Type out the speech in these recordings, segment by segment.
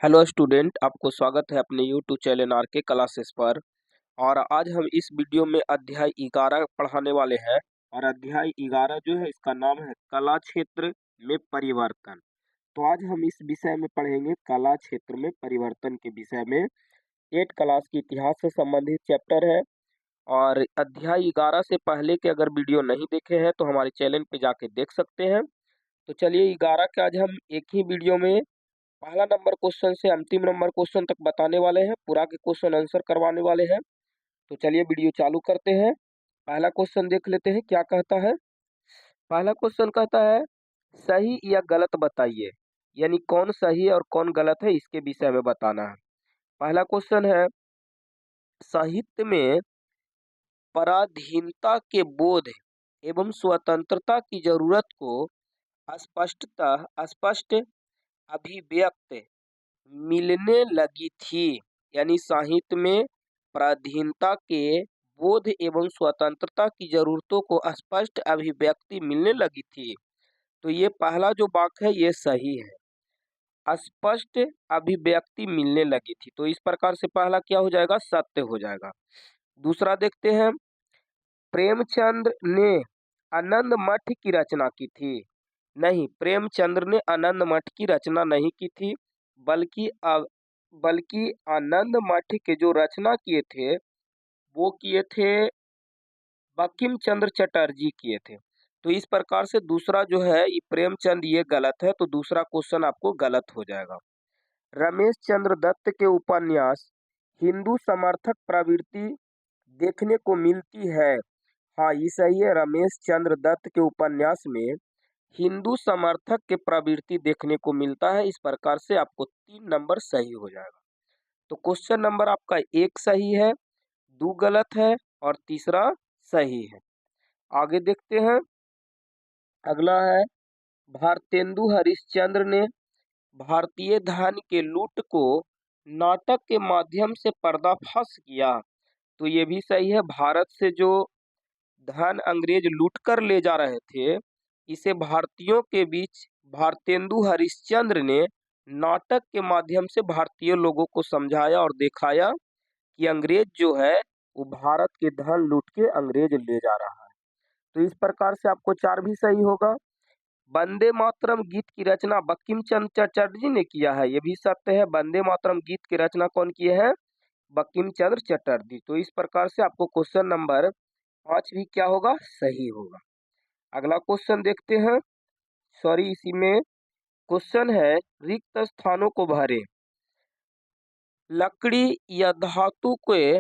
Hello student, आपको स्वागत है अपने यूट्यूब चैनल आरके क्लासेस पर। और आज हम इस वीडियो में अध्याय 11 पढ़ाने वाले हैं। और अध्याय 11 जो है इसका नाम है कला क्षेत्र में परिवर्तन। तो आज हम इस विषय में पढ़ेंगे कला क्षेत्र में परिवर्तन के विषय में। 8 क्लास की इतिहास से संबंधित चैप्टर है। और अध्याय 11 से पहले के अगर वीडियो नहीं देखे हैं तो हमारे चैनल पे जाके देख सकते हैं। तो चलिए 11 के आज हम एक ही वीडियो में पहला नंबर क्वेश्चन से अंतिम नंबर क्वेश्चन तक बताने वाले हैं, पूरा के क्वेश्चन आंसर करवाने वाले हैं। तो चलिए वीडियो चालू करते हैं। पहला क्वेश्चन देख लेते हैं क्या कहता है। पहला क्वेश्चन कहता है सही या गलत बताइए, यानी कौन सही है और कौन गलत है इसके विषय में बताना है। पहला क्वेश्चन है साहित्य में पराधीनता के बोध एवं स्वतंत्रता की जरूरत को स्पष्ट अभिव्यक्त मिलने लगी थी, यानी साहित्य में पराधीनता के बोध एवं स्वतंत्रता की जरूरतों को स्पष्ट अभिव्यक्ति मिलने लगी थी। तो ये पहला जो वाक्य है ये सही है, स्पष्ट अभिव्यक्ति मिलने लगी थी। तो इस प्रकार से पहला क्या हो जाएगा, सत्य हो जाएगा। दूसरा देखते हैं, प्रेमचंद ने आनंद मठ की रचना की थी। नहीं, प्रेमचंद्र ने आनंद मठ की रचना नहीं की थी, बल्कि बल्कि आनंद मठ के जो रचना किए थे वो किए थे बंकिम चंद्र चटर्जी किए थे। तो इस प्रकार से दूसरा जो है ये प्रेमचंद ये गलत है, तो दूसरा क्वेश्चन आपको गलत हो जाएगा। रमेश चंद्र दत्त के उपन्यास हिंदू समर्थक प्रवृत्ति देखने को मिलती है। हाँ, ये सही है, रमेश चंद्र दत्त के उपन्यास में हिंदू समर्थक के प्रवृत्ति देखने को मिलता है। इस प्रकार से आपको 3 नंबर सही हो जाएगा। तो क्वेश्चन नंबर आपका 1 सही है, 2 गलत है और तीसरा सही है। आगे देखते हैं, अगला है भारतेंदु हरिश्चंद्र ने भारतीय धन के लूट को नाटक के माध्यम से पर्दाफाश किया। तो ये भी सही है, भारत से जो धन अंग्रेज लूट कर ले जा रहे थे इसे भारतीयों के बीच भारतेंदु हरिश्चंद्र ने नाटक के माध्यम से भारतीय लोगों को समझाया और दिखाया कि अंग्रेज जो है वो भारत के धन लूट के अंग्रेज ले जा रहा है। तो इस प्रकार से आपको 4 भी सही होगा। वंदे मातरम गीत की रचना बंकिम चंद्र चटर्जी ने किया है, ये भी सत्य है। वंदे मातरम गीत की रचना कौन किए हैं, बंकिम चंद्र चटर्जी। तो इस प्रकार से आपको क्वेश्चन नंबर 5 भी क्या होगा, सही होगा। अगला क्वेश्चन देखते हैं। सॉरी, इसी में क्वेश्चन है रिक्त स्थानों को भरें। लकड़ी या धातु के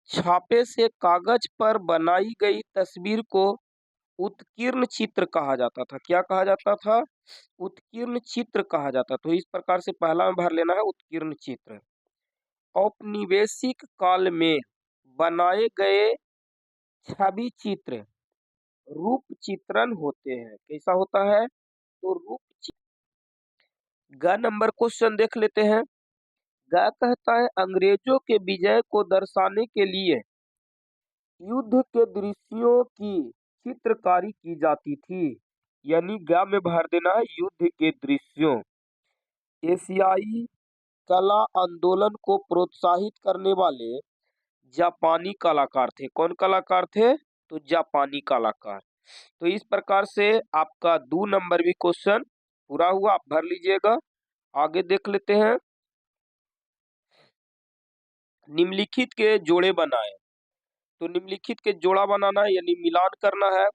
छापे से कागज पर बनाई गई तस्वीर को उत्कीर्ण चित्र कहा जाता था। क्या कहा जाता था, उत्कीर्ण चित्र कहा जाता। तो इस प्रकार से पहला में भर लेना है उत्कीर्ण चित्र। औपनिवेशिक काल में बनाए गए छवि चित्र रूप चित्रण होते हैं। कैसा होता है, तो रूप चित्र। ग नंबर क्वेश्चन देख लेते हैं। ग कहता है अंग्रेजों के विजय को दर्शाने के लिए युद्ध के दृश्यों की चित्रकारी की जाती थी, यानी ग में भर देना है युद्ध के दृश्यों। एशियाई कला आंदोलन को प्रोत्साहित करने वाले जापानी कलाकार थे। कौन कलाकार थे, तो जापानी कलाकार। तो इस प्रकार से आपका 2 नंबर भी क्वेश्चन पूरा हुआ, आप भर लीजिएगा। आगे देख लेते हैं, निम्नलिखित के जोड़े बनाए। तो निम्नलिखित के जोड़ा बनाना है यानी मिलान करना है।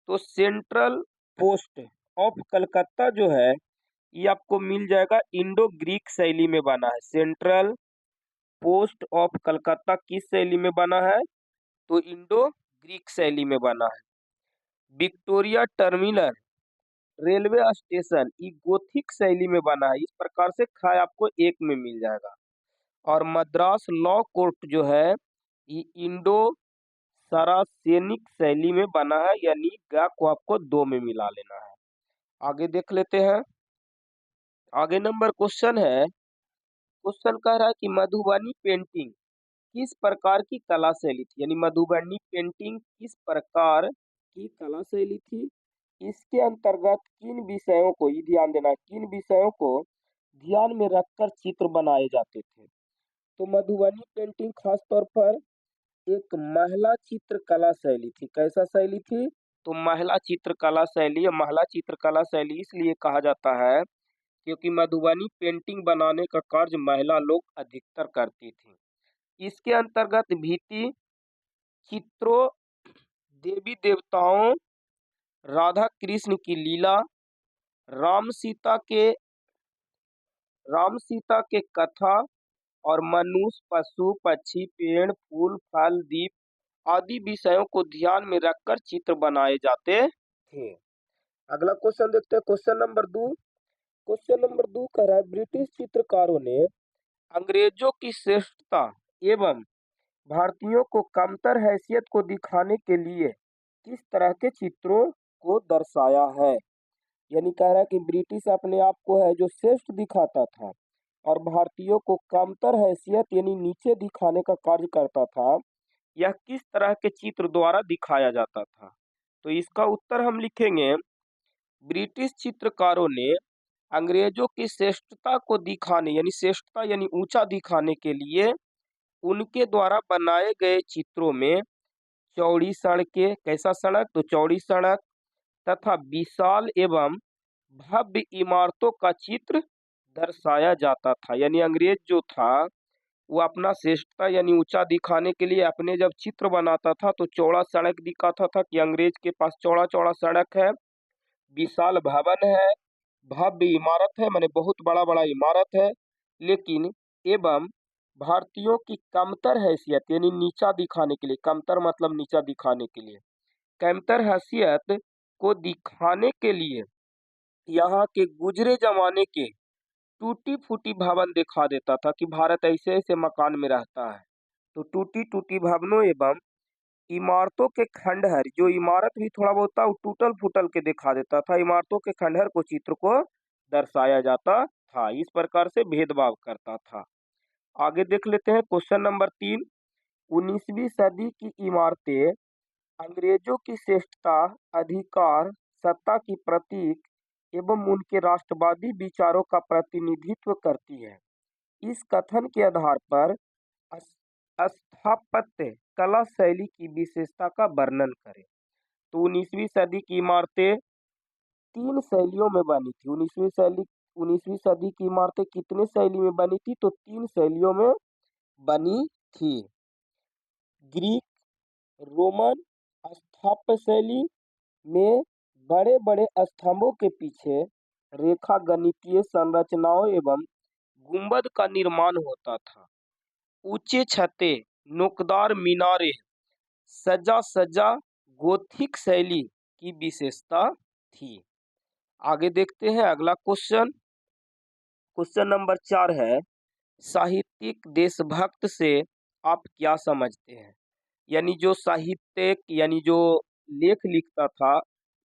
तो सेंट्रल पोस्ट ऑफ कलकत्ता जो है ये आपको मिल जाएगा इंडो ग्रीक शैली में बना है। सेंट्रल पोस्ट ऑफ कलकत्ता किस शैली में बना है, तो इंडो ग्रीक शैली में बना है। विक्टोरिया टर्मिनल रेलवे स्टेशन ये गोथिक शैली में बना है। इस प्रकार से ख आपको 1 में मिल जाएगा। और मद्रास लॉ कोर्ट जो है ये इंडो सरासेनिक शैली में बना है, यानी ग को आपको 2 में मिला लेना है। आगे देख लेते हैं। आगे नंबर क्वेश्चन है, क्वेश्चन कह रहा है कि मधुबनी पेंटिंग किस प्रकार की कला शैली थी, यानी मधुबनी पेंटिंग किस प्रकार की कला शैली थी। इसके अंतर्गत किन विषयों को, ये ध्यान देना, किन विषयों को ध्यान में रखकर चित्र बनाए जाते थे। तो मधुबनी पेंटिंग खास तौर पर एक महिला चित्रकला शैली थी। कैसा शैली थी? तो महिला चित्रकला शैली या महिला चित्रकला शैली इसलिए कहा जाता है क्योंकि मधुबनी पेंटिंग बनाने का कार्य महिला लोग अधिकतर करती थी। इसके अंतर्गत भित्ति चित्रों, देवी देवताओं, राधा कृष्ण की लीला, राम सीता के राम सीता के कथा और मनुष्य, पशु, पक्षी, पेड़, फूल, फल, दीप आदि विषयों को ध्यान में रखकर चित्र बनाए जाते थे। अगला क्वेश्चन देखते हैं, क्वेश्चन नंबर 2 कह रहा है ब्रिटिश चित्रकारों ने अंग्रेजों की श्रेष्ठता एवं भारतीयों को कमतर हैसियत को दिखाने के लिए किस तरह के चित्रों को दर्शाया है। यानी कह रहा है कि ब्रिटिश अपने आप को है जो श्रेष्ठ दिखाता था और भारतीयों को कमतर हैसियत यानी नीचे दिखाने का कार्य करता था। यह किस तरह के चित्र द्वारा दिखाया जाता था? तो इसका उत्तर हम लिखेंगे, ब्रिटिश चित्रकारों ने अंग्रेजों की श्रेष्ठता को दिखाने यानी श्रेष्ठता यानी ऊंचा दिखाने के लिए उनके द्वारा बनाए गए चित्रों में चौड़ी सड़कें, कैसा सड़क? तो चौड़ी सड़क तथा विशाल एवं भव्य इमारतों का चित्र दर्शाया जाता था। यानी अंग्रेज जो था वो अपना श्रेष्ठता यानी ऊंचा दिखाने के लिए अपने जब चित्र बनाता था तो चौड़ा सड़क दिखाता था कि अंग्रेज के पास चौड़ा चौड़ा सड़क है, विशाल भवन है, भव्य इमारत है, माने बहुत बड़ा बड़ा इमारत है, लेकिन एवं भारतीयों की कमतर हैसियत यानी नीचा दिखाने के लिए, कमतर मतलब नीचा दिखाने के लिए, कमतर हैसियत को दिखाने के लिए यहाँ के गुजरे जमाने के टूटी फूटी भवन दिखा देता था कि भारत ऐसे ऐसे मकान में रहता है। तो टूटी टूटी भवनों एवं इमारतों के खंडहर, जो इमारत भी थोड़ा बहुत था वो टूटल फूटल के दिखा देता था, इमारतों के खंडहर को चित्र को दर्शाया जाता था। इस प्रकार से भेदभाव करता था। आगे देख लेते हैं क्वेश्चन नंबर 3, 19वीं सदी की इमारतें अंग्रेजों की श्रेष्ठता, अधिकार, सत्ता की प्रतीक एवं उनके राष्ट्रवादी विचारों का प्रतिनिधित्व करती है। इस कथन के आधार पर स्थापत्य कला शैली की विशेषता का वर्णन करें। तो 19वीं सदी की इमारतें 3 शैलियों में बनी थी। 19वीं सदी की इमारतें कितने शैली में बनी थी? तो 3 शैलियों में बनी थी। ग्रीक, रोमन स्थापत्य शैली में बड़े बड़े स्तंभों के पीछे रेखा गणितीय संरचनाओं एवं गुंबद का निर्माण होता था। ऊंचे छतें, नोकदार मीनारें, सजा सजा गोथिक शैली की विशेषता थी। आगे देखते हैं अगला क्वेश्चन, क्वेश्चन नंबर 4 है साहित्यिक देशभक्त से आप क्या समझते हैं? यानी जो साहित्यिक यानी जो लेख लिखता था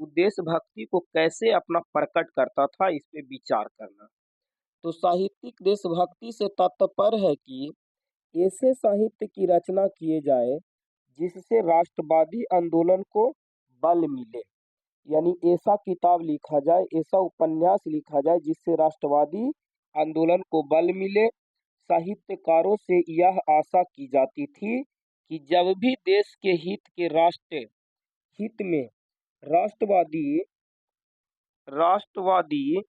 वो देशभक्ति को कैसे अपना प्रकट करता था, इस पे विचार करना। तो साहित्यिक देशभक्ति से तात्पर्य है कि ऐसे साहित्य की रचना किए जाए जिससे राष्ट्रवादी आंदोलन को बल मिले। यानी ऐसा किताब लिखा जाए, ऐसा उपन्यास लिखा जाए जिससे राष्ट्रवादी आंदोलन को बल मिले। साहित्यकारों से यह आशा की जाती थी कि जब भी देश के हित के राष्ट्र हित में राष्ट्रवादी राष्ट्रवादी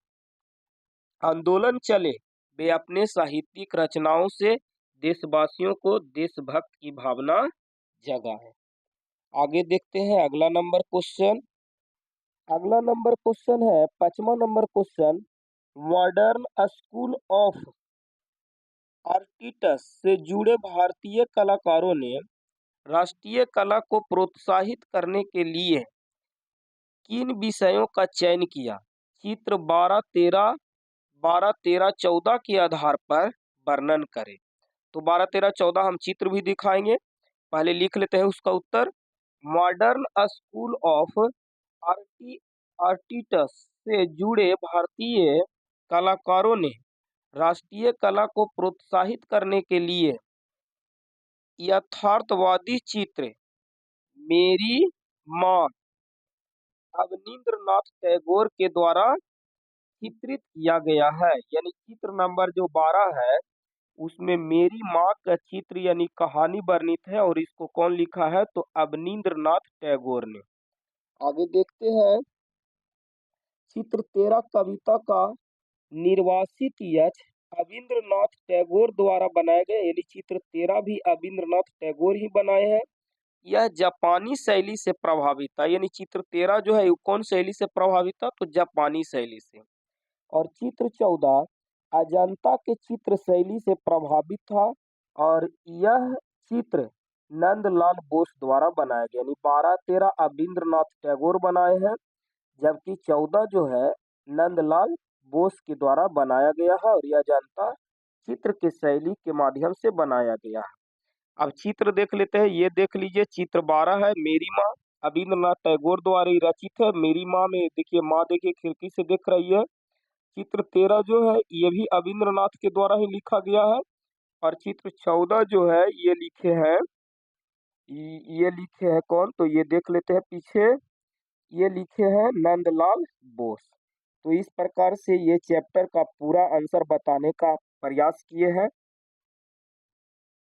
आंदोलन चले, वे अपने साहित्यिक रचनाओं से देशवासियों को देशभक्त की भावना जगाए। आगे देखते हैं अगला नंबर क्वेश्चन है 5वां number question, modern school of artists से जुड़े भारतीय कलाकारों ने राष्ट्रीय कला को प्रोत्साहित करने के लिए किन विषयों का चयन किया? चित्र 12, 13, 14 के आधार पर वर्णन करें। तो 12, 13, 14 हम चित्र भी दिखाएंगे, पहले लिख लेते हैं उसका उत्तर। मॉडर्न स्कूल ऑफ आर्टिस्ट्स से जुड़े भारतीय कलाकारों ने राष्ट्रीय कला को प्रोत्साहित करने के लिए यथार्थवादी चित्र मेरी माँ अवनींद्रनाथ टैगोर के द्वारा चित्रित किया गया है, यानी चित्र नंबर जो 12 है उसमें मेरी माँ का चित्र यानी कहानी वर्णित है और इसको कौन लिखा है तो अवनींद्रनाथ टैगोर ने। आगे देखते हैं चित्र 13 कविता का निर्वासित यक्ष अविंद्रनाथ टैगोर द्वारा बनाए गए, यानी चित्र 13 भी अविंद्रनाथ टैगोर ही बनाए हैं। यह जापानी शैली से प्रभावित था, यानी चित्र 13 जो है कौन शैली से प्रभावित था तो जापानी शैली से। और चित्र 14 अजंता के चित्र शैली से प्रभावित था और यह चित्र नंदलाल बोस द्वारा बनाया गया, यानी 12-13 अविंद्रनाथ टैगोर बनाए हैं जबकि 14 जो है नंदलाल बोस के द्वारा बनाया गया है और यह अजंता चित्र के शैली के माध्यम से बनाया गया है। अब चित्र देख लेते हैं, ये देख लीजिए चित्र 12 है मेरी माँ, अविंद्रनाथ टैगोर द्वारा ही रचित है। मेरी माँ में देखिए माँ देखिए खिड़की से देख रही है। चित्र 13 जो है ये भी अविंद्रनाथ के द्वारा ही लिखा गया है और चित्र 14 जो है ये लिखे हैं कौन तो ये देख लेते हैं पीछे, ये लिखे हैं नंदलाल बोस। तो इस प्रकार से ये चैप्टर का पूरा आंसर बताने का प्रयास किए हैं।